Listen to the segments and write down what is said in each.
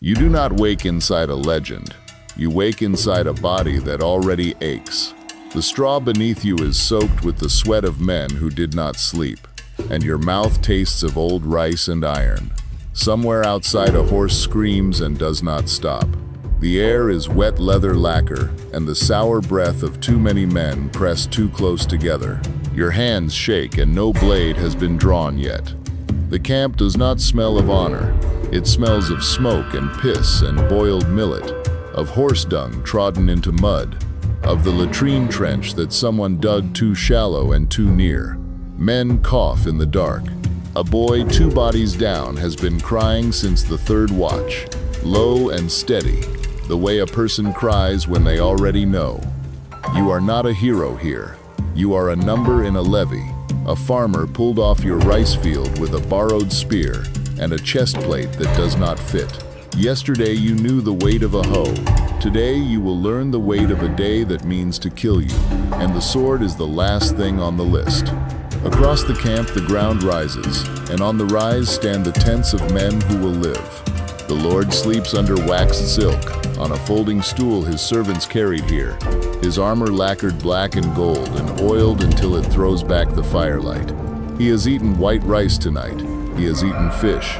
You do not wake inside a legend. You wake inside a body that already aches. The straw beneath you is soaked with the sweat of men who did not sleep, and your mouth tastes of old rice and iron. Somewhere outside a horse screams and does not stop. The air is wet leather lacquer and the sour breath of too many men pressed too close together. Your hands shake and no blade has been drawn yet. The camp does not smell of honor. It smells of smoke and piss and boiled millet, of horse dung trodden into mud, of the latrine trench that someone dug too shallow and too near. Men cough in the dark. A boy 2 bodies down has been crying since the 3rd watch, low and steady, the way a person cries when they already know. You are not a hero here. You are a number in a levy, a farmer pulled off your rice field with a borrowed spear and a chest plate that does not fit. Yesterday you knew the weight of a hoe. Today you will learn the weight of a day that means to kill you, and the sword is the last thing on the list. Across the camp the ground rises, and on the rise stand the tents of men who will live. The Lord sleeps under waxed silk, on a folding stool his servants carried here, his armor lacquered black and gold and oiled until it throws back the firelight. He has eaten white rice tonight. He has eaten fish.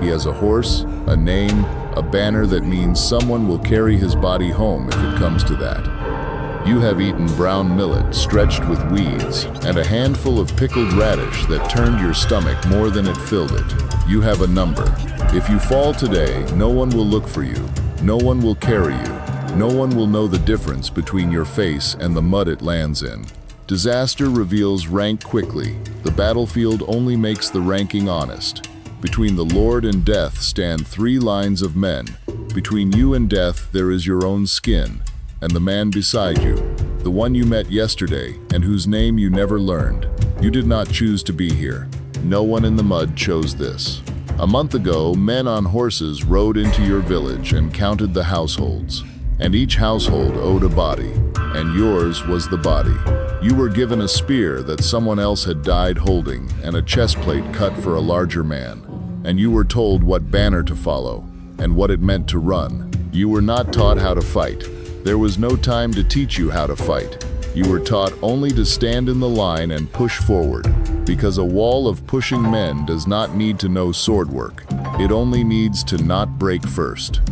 He has a horse, a name, a banner that means someone will carry his body home if it comes to that. You have eaten brown millet stretched with weeds and a handful of pickled radish that turned your stomach more than it filled it. You have a number. If you fall today, no one will look for you. No one will carry you. No one will know the difference between your face and the mud it lands in. Disaster reveals rank quickly. The battlefield only makes the ranking honest. Between the Lord and death stand 3 lines of men. Between you and death there is your own skin, and the man beside you, the one you met yesterday and whose name you never learned. You did not choose to be here. No one in the mud chose this. A month ago, men on horses rode into your village and counted the households, and each household owed a body, and yours was the body. You were given a spear that someone else had died holding and a chest plate cut for a larger man, and you were told what banner to follow and what it meant to run. You were not taught how to fight. There was no time to teach you how to fight. You were taught only to stand in the line and push forward, because a wall of pushing men does not need to know sword work. It only needs to not break first.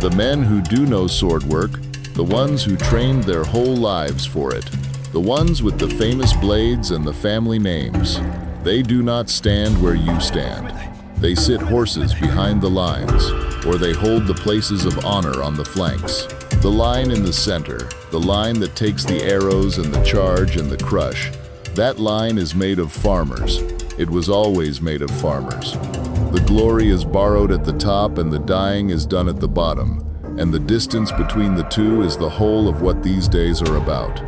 The men who do know sword work, the ones who trained their whole lives for it, the ones with the famous blades and the family names, they do not stand where you stand. They sit horses behind the lines, or they hold the places of honor on the flanks. The line in the center, the line that takes the arrows and the charge and the crush, that line is made of farmers. It was always made of farmers. The glory is borrowed at the top and the dying is done at the bottom, and the distance between the two is the whole of what these days are about.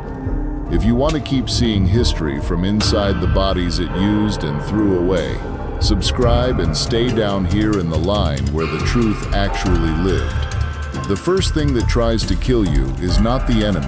If you want to keep seeing history from inside the bodies it used and threw away, subscribe and stay down here in the line where the truth actually lived. The first thing that tries to kill you is not the enemy,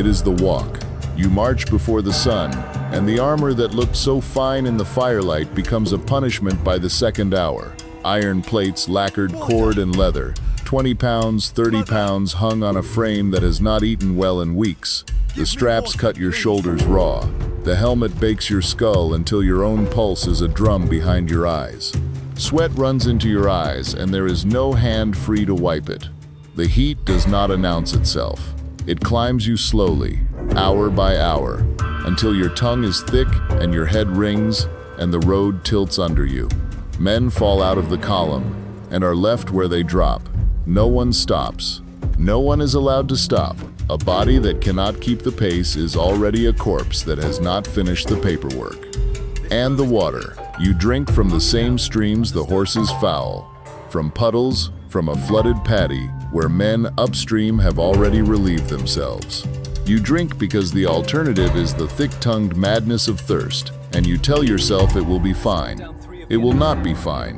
it is the walk. You march before the sun, and the armor that looked so fine in the firelight becomes a punishment by the 2nd hour. Iron plates, lacquered cord and leather, 20 pounds, 30 pounds hung on a frame that has not eaten well in weeks. The straps cut your shoulders raw. The helmet bakes your skull until your own pulse is a drum behind your eyes. Sweat runs into your eyes and there is no hand free to wipe it. The heat does not announce itself. It climbs you slowly, hour by hour, until your tongue is thick and your head rings and the road tilts under you. Men fall out of the column and are left where they drop. No one stops. No one is allowed to stop. A body that cannot keep the pace is already a corpse that has not finished the paperwork. And the water. You drink from the same streams the horses foul, from puddles, from a flooded paddy, where men upstream have already relieved themselves. You drink because the alternative is the thick-tongued madness of thirst, and you tell yourself it will be fine. It will not be fine.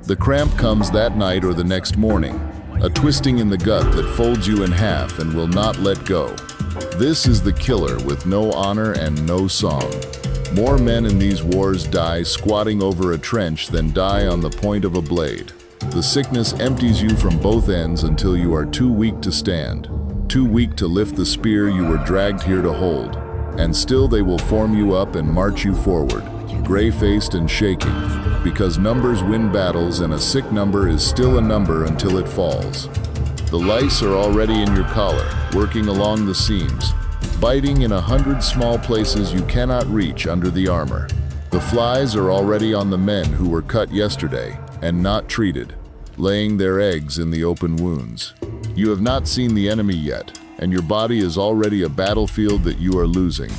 The cramp comes that night or the next morning, a twisting in the gut that folds you in half and will not let go. This is the killer with no honor and no song. More men in these wars die squatting over a trench than die on the point of a blade. The sickness empties you from both ends until you are too weak to stand, too weak to lift the spear you were dragged here to hold. And still they will form you up and march you forward, gray-faced and shaking, because numbers win battles and a sick number is still a number until it falls. The lice are already in your collar, working along the seams, biting in 100 small places you cannot reach under the armor. The flies are already on the men who were cut yesterday and not treated, laying their eggs in the open wounds. You have not seen the enemy yet, and your body is already a battlefield that you are losing.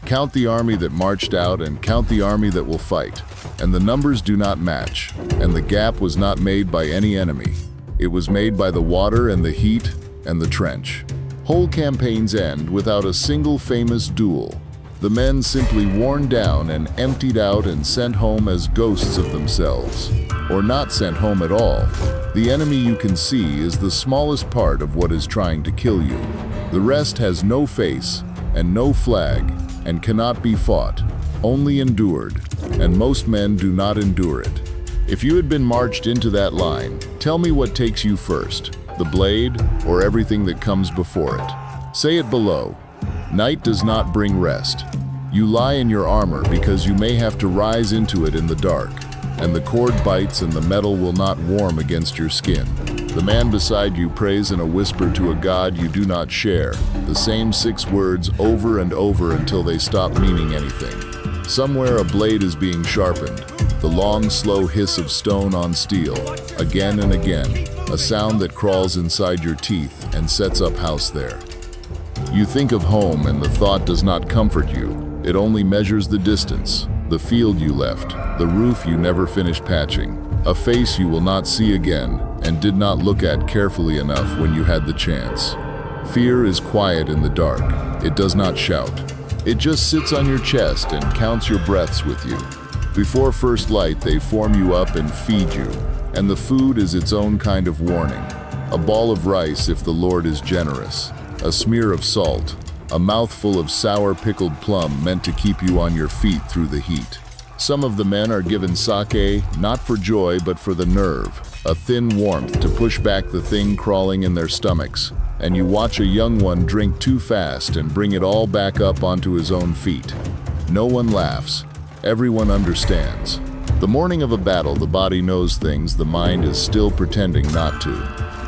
Count the army that marched out and count the army that will fight, and the numbers do not match, and the gap was not made by any enemy. It was made by the water and the heat and the trench. Whole campaigns end without a single famous duel. The men simply worn down and emptied out and sent home as ghosts of themselves, or not sent home at all. The enemy you can see is the smallest part of what is trying to kill you. The rest has no face and no flag and cannot be fought, only endured, and most men do not endure it. If you had been marched into that line, tell me what takes you first, the blade or everything that comes before it. Say it below. Night does not bring rest. You lie in your armor because you may have to rise into it in the dark, and the cord bites and the metal will not warm against your skin. The man beside you prays in a whisper to a god you do not share, the same 6 words over and over until they stop meaning anything. Somewhere a blade is being sharpened, the long, slow hiss of stone on steel, again and again, a sound that crawls inside your teeth and sets up house there. You think of home and the thought does not comfort you. It only measures the distance, the field you left, the roof you never finished patching, a face you will not see again and did not look at carefully enough when you had the chance. Fear is quiet in the dark. It does not shout. It just sits on your chest and counts your breaths with you. Before first light, they form you up and feed you, and the food is its own kind of warning. A ball of rice if the Lord is generous, a smear of salt, a mouthful of sour pickled plum meant to keep you on your feet through the heat. Some of the men are given sake, not for joy but for the nerve, a thin warmth to push back the thing crawling in their stomachs, and you watch a young one drink too fast and bring it all back up onto his own feet. No one laughs. Everyone understands. The morning of a battle, the body knows things the mind is still pretending not to.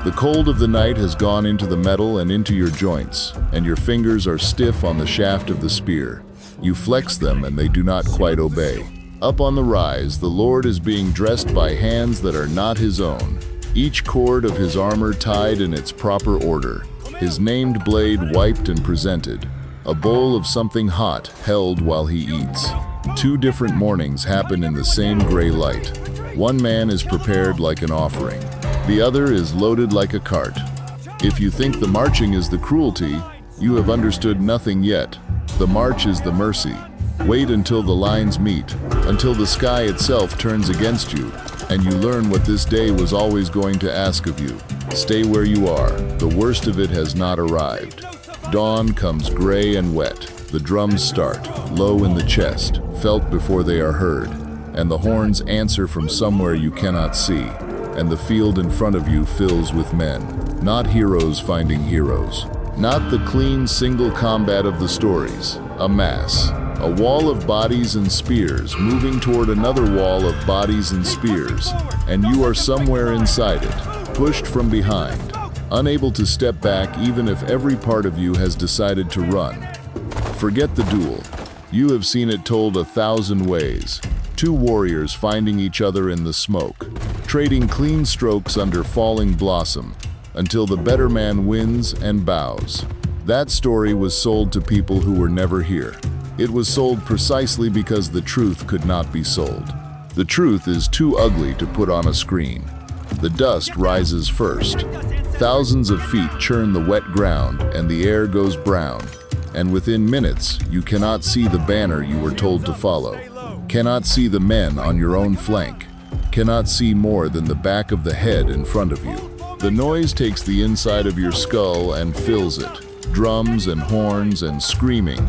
The cold of the night has gone into the metal and into your joints, and your fingers are stiff on the shaft of the spear. You flex them and they do not quite obey. Up on the rise, the Lord is being dressed by hands that are not his own, each cord of his armor tied in its proper order, his named blade wiped and presented, a bowl of something hot held while he eats. 2 different mornings happen in the same gray light. One man is prepared like an offering. The other is loaded like a cart. If you think the marching is the cruelty, you have understood nothing yet. The march is the mercy. Wait until the lines meet, until the sky itself turns against you, and you learn what this day was always going to ask of you. Stay where you are. The worst of it has not arrived. Dawn comes gray and wet. The drums start, low in the chest, felt before they are heard, and the horns answer from somewhere you cannot see, and the field in front of you fills with men, not heroes finding heroes, not the clean single combat of the stories, a mass, a wall of bodies and spears moving toward another wall of bodies and spears, and you are somewhere inside it, pushed from behind, unable to step back even if every part of you has decided to run. Forget the duel. You have seen it told 1,000 ways. 2 warriors finding each other in the smoke, trading clean strokes under falling blossom, until the better man wins and bows. That story was sold to people who were never here. It was sold precisely because the truth could not be sold. The truth is too ugly to put on a screen. The dust rises first. Thousands of feet churn the wet ground and the air goes brown. And within minutes, you cannot see the banner you were told to follow, cannot see the men on your own flank, cannot see more than the back of the head in front of you. The noise takes the inside of your skull and fills it, drums and horns and screaming,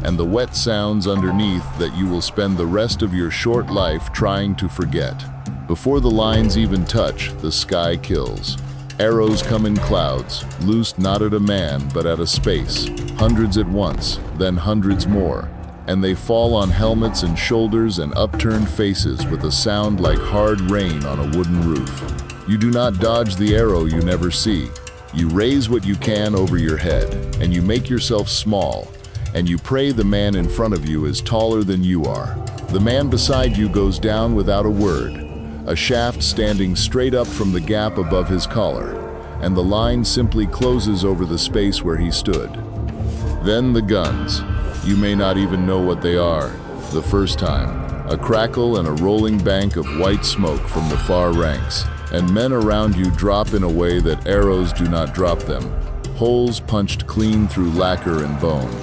and the wet sounds underneath that you will spend the rest of your short life trying to forget. Before the lines even touch, the sky kills. Arrows come in clouds, loosed not at a man but at a space, hundreds at once, then hundreds more, and they fall on helmets and shoulders and upturned faces with a sound like hard rain on a wooden roof. You do not dodge the arrow you never see. You raise what you can over your head, and you make yourself small, and you pray the man in front of you is taller than you are. The man beside you goes down without a word, a shaft standing straight up from the gap above his collar, and the line simply closes over the space where he stood. Then the guns. You may not even know what they are the first time. A crackle and a rolling bank of white smoke from the far ranks, and men around you drop in a way that arrows do not drop them, holes punched clean through lacquer and bone.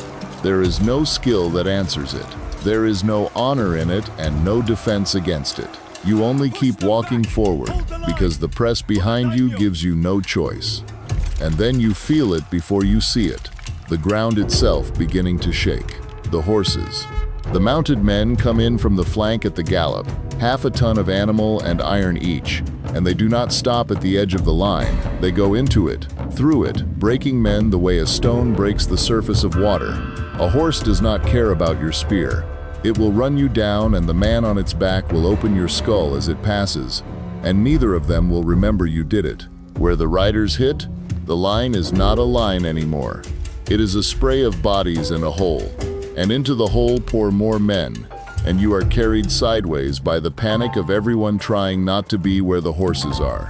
There is no skill that answers it. There is no honor in it and no defense against it. You only keep walking forward because the press behind you gives you no choice. And then you feel it before you see it, the ground itself beginning to shake. The horses. The mounted men come in from the flank at the gallop, half a ton of animal and iron each, and they do not stop at the edge of the line. They go into it, through it, breaking men the way a stone breaks the surface of water. A horse does not care about your spear. It will run you down, and the man on its back will open your skull as it passes, and neither of them will remember you did it. Where the riders hit, the line is not a line anymore. It is a spray of bodies and a hole, and into the hole pour more men, and you are carried sideways by the panic of everyone trying not to be where the horses are.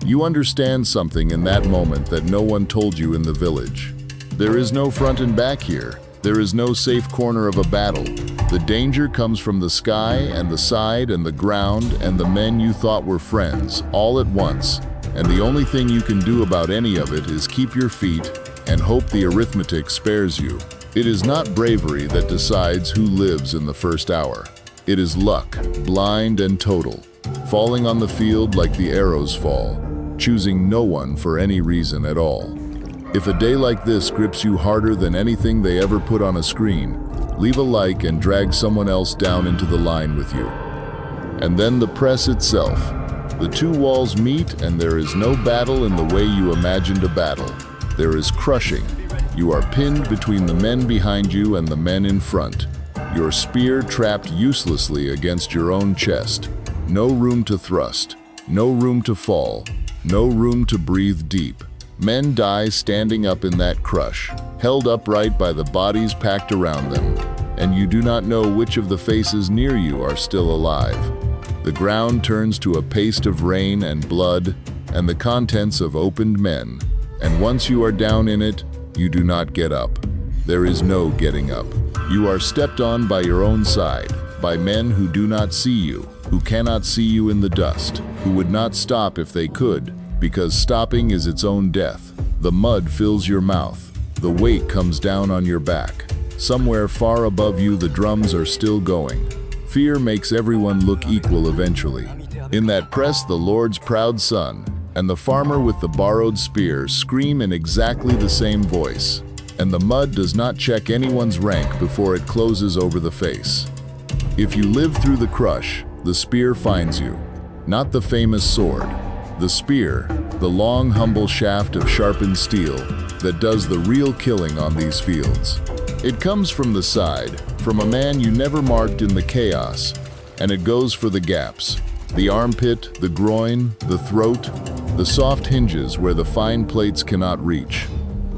You understand something in that moment that no one told you in the village. There is no front and back here. There is no safe corner of a battle. The danger comes from the sky and the side and the ground and the men you thought were friends, all at once, and the only thing you can do about any of it is keep your feet and hope the arithmetic spares you. It is not bravery that decides who lives in the first hour. It is luck, blind and total, falling on the field like the arrows fall, choosing no one for any reason at all. If a day like this grips you harder than anything they ever put on a screen, leave a like and drag someone else down into the line with you. And then the press itself. The two walls meet, and there is no battle in the way you imagined a battle. There is crushing. You are pinned between the men behind you and the men in front. Your spear trapped uselessly against your own chest. No room to thrust. No room to fall. No room to breathe deep. Men die standing up in that crush, held upright by the bodies packed around them, and you do not know which of the faces near you are still alive. The ground turns to a paste of rain and blood and the contents of opened men, and once you are down in it, you do not get up. There is no getting up. You are stepped on by your own side, by men who do not see you, who cannot see you in the dust, who would not stop if they could, because stopping is its own death. The mud fills your mouth. The weight comes down on your back. Somewhere far above you the drums are still going. Fear makes everyone look equal eventually. In that press the Lord's proud son and the farmer with the borrowed spear scream in exactly the same voice, and the mud does not check anyone's rank before it closes over the face. If you live through the crush, the spear finds you, not the famous sword. The spear, the long, humble shaft of sharpened steel that does the real killing on these fields. It comes from the side, from a man you never marked in the chaos, and it goes for the gaps, the armpit, the groin, the throat, the soft hinges where the fine plates cannot reach.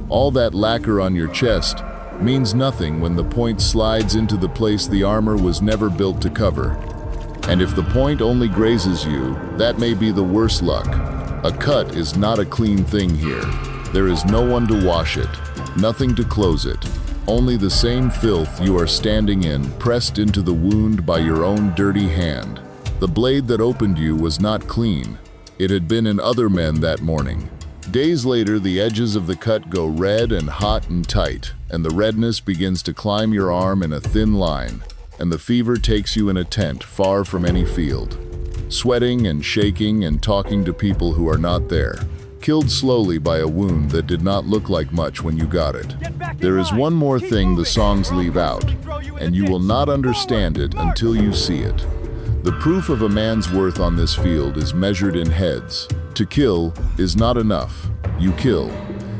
All that lacquer on your chest means nothing when the point slides into the place the armor was never built to cover. And if the point only grazes you, that may be the worst luck. A cut is not a clean thing here. There is no one to wash it, nothing to close it. Only the same filth you are standing in, pressed into the wound by your own dirty hand. The blade that opened you was not clean. It had been in other men that morning. Days later, the edges of the cut go red and hot and tight, and the redness begins to climb your arm in a thin line. And the fever takes you in a tent far from any field, sweating and shaking and talking to people who are not there, killed slowly by a wound that did not look like much when you got it. There is one more thing the songs leave out, and you will not understand it until you see it. The proof of a man's worth on this field is measured in heads. To kill is not enough. You kill,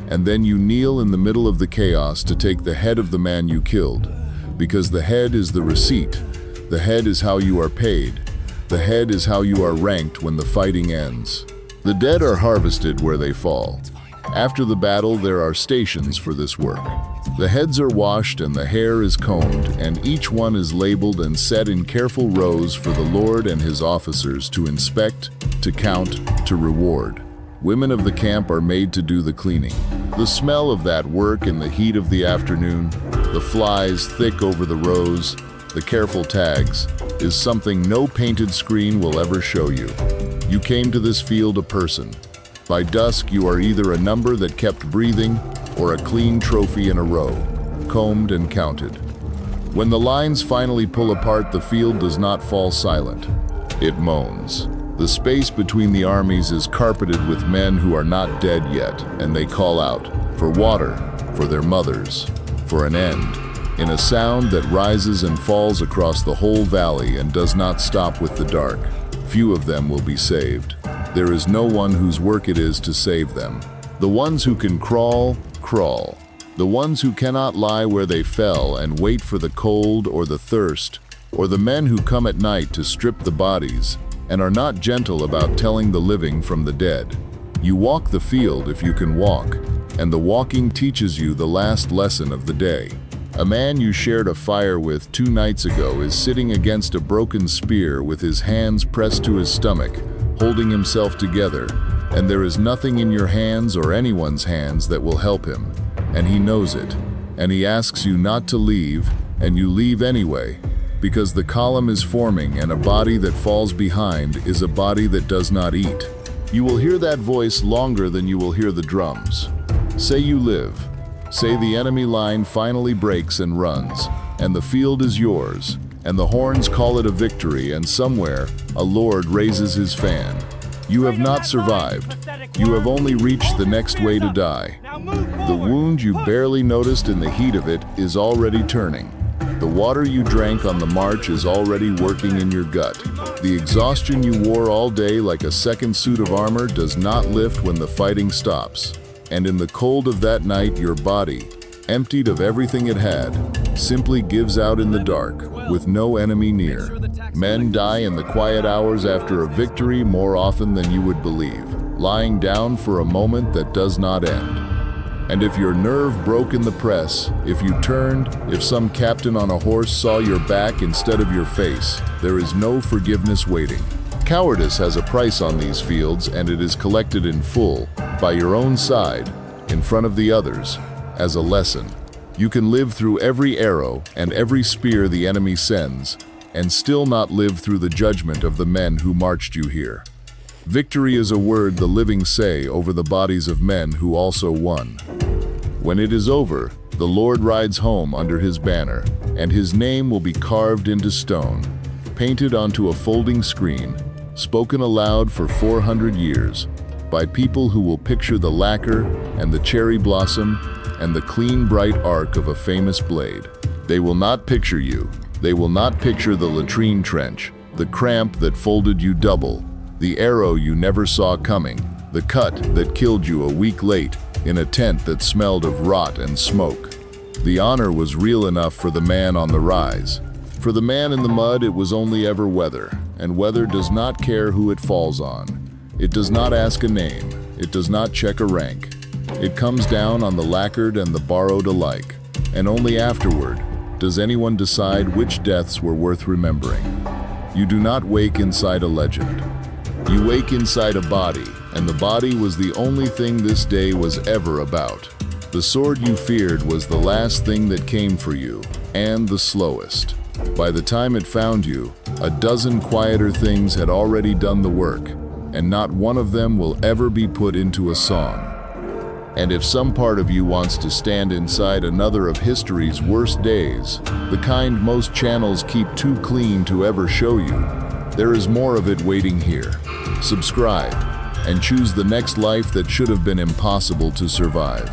and then you kneel in the middle of the chaos to take the head of the man you killed, because the head is the receipt. The head is how you are paid. The head is how you are ranked when the fighting ends. The dead are harvested where they fall. After the battle, there are stations for this work. The heads are washed and the hair is combed, and each one is labeled and set in careful rows for the Lord and his officers to inspect, to count, to reward. Women of the camp are made to do the cleaning. The smell of that work in the heat of the afternoon, the flies thick over the rows, the careful tags, is something no painted screen will ever show you. You came to this field a person. By dusk, you are either a number that kept breathing or a clean trophy in a row, combed and counted. When the lines finally pull apart, the field does not fall silent. It moans. The space between the armies is carpeted with men who are not dead yet, and they call out for water, for their mothers, for an end, in a sound that rises and falls across the whole valley and does not stop with the dark. Few of them will be saved. There is no one whose work it is to save them. The ones who can crawl, crawl. The ones who cannot lie where they fell and wait for the cold or the thirst, or the men who come at night to strip the bodies and are not gentle about telling the living from the dead. You walk the field if you can walk, and the walking teaches you the last lesson of the day. A man you shared a fire with 2 nights ago is sitting against a broken spear with his hands pressed to his stomach, holding himself together, and there is nothing in your hands or anyone's hands that will help him, and he knows it, and he asks you not to leave, and you leave anyway, because the column is forming and a body that falls behind is a body that does not eat. You will hear that voice longer than you will hear the drums. Say you live. Say the enemy line finally breaks and runs, and the field is yours, and the horns call it a victory, and somewhere a lord raises his fan. You have not survived. You have only reached the next way to die. The wound you barely noticed in the heat of it is already turning. The water you drank on the march is already working in your gut. The exhaustion you wore all day like a second suit of armor does not lift when the fighting stops. And in the cold of that night, your body, emptied of everything it had, simply gives out in the dark, with no enemy near. Men die in the quiet hours after a victory more often than you would believe, lying down for a moment that does not end. And if your nerve broke in the press, if you turned, if some captain on a horse saw your back instead of your face, there is no forgiveness waiting. Cowardice has a price on these fields, and it is collected in full, by your own side, in front of the others, as a lesson. You can live through every arrow and every spear the enemy sends, and still not live through the judgment of the men who marched you here. Victory is a word the living say over the bodies of men who also won. When it is over, the Lord rides home under his banner, and his name will be carved into stone, painted onto a folding screen, spoken aloud for 400 years, by people who will picture the lacquer and the cherry blossom and the clean bright arc of a famous blade. They will not picture you. They will not picture the latrine trench, the cramp that folded you double, the arrow you never saw coming, the cut that killed you a week late in a tent that smelled of rot and smoke. The honor was real enough for the man on the rise. For the man in the mud, it was only ever weather, and weather does not care who it falls on. It does not ask a name. It does not check a rank. It comes down on the lacquered and the borrowed alike, and only afterward does anyone decide which deaths were worth remembering. You do not wake inside a legend. You wake inside a body, and the body was the only thing this day was ever about. The sword you feared was the last thing that came for you, and the slowest. By the time it found you, a dozen quieter things had already done the work, and not one of them will ever be put into a song. And if some part of you wants to stand inside another of history's worst days, the kind most channels keep too clean to ever show you, there is more of it waiting here. Subscribe, and choose the next life that should have been impossible to survive.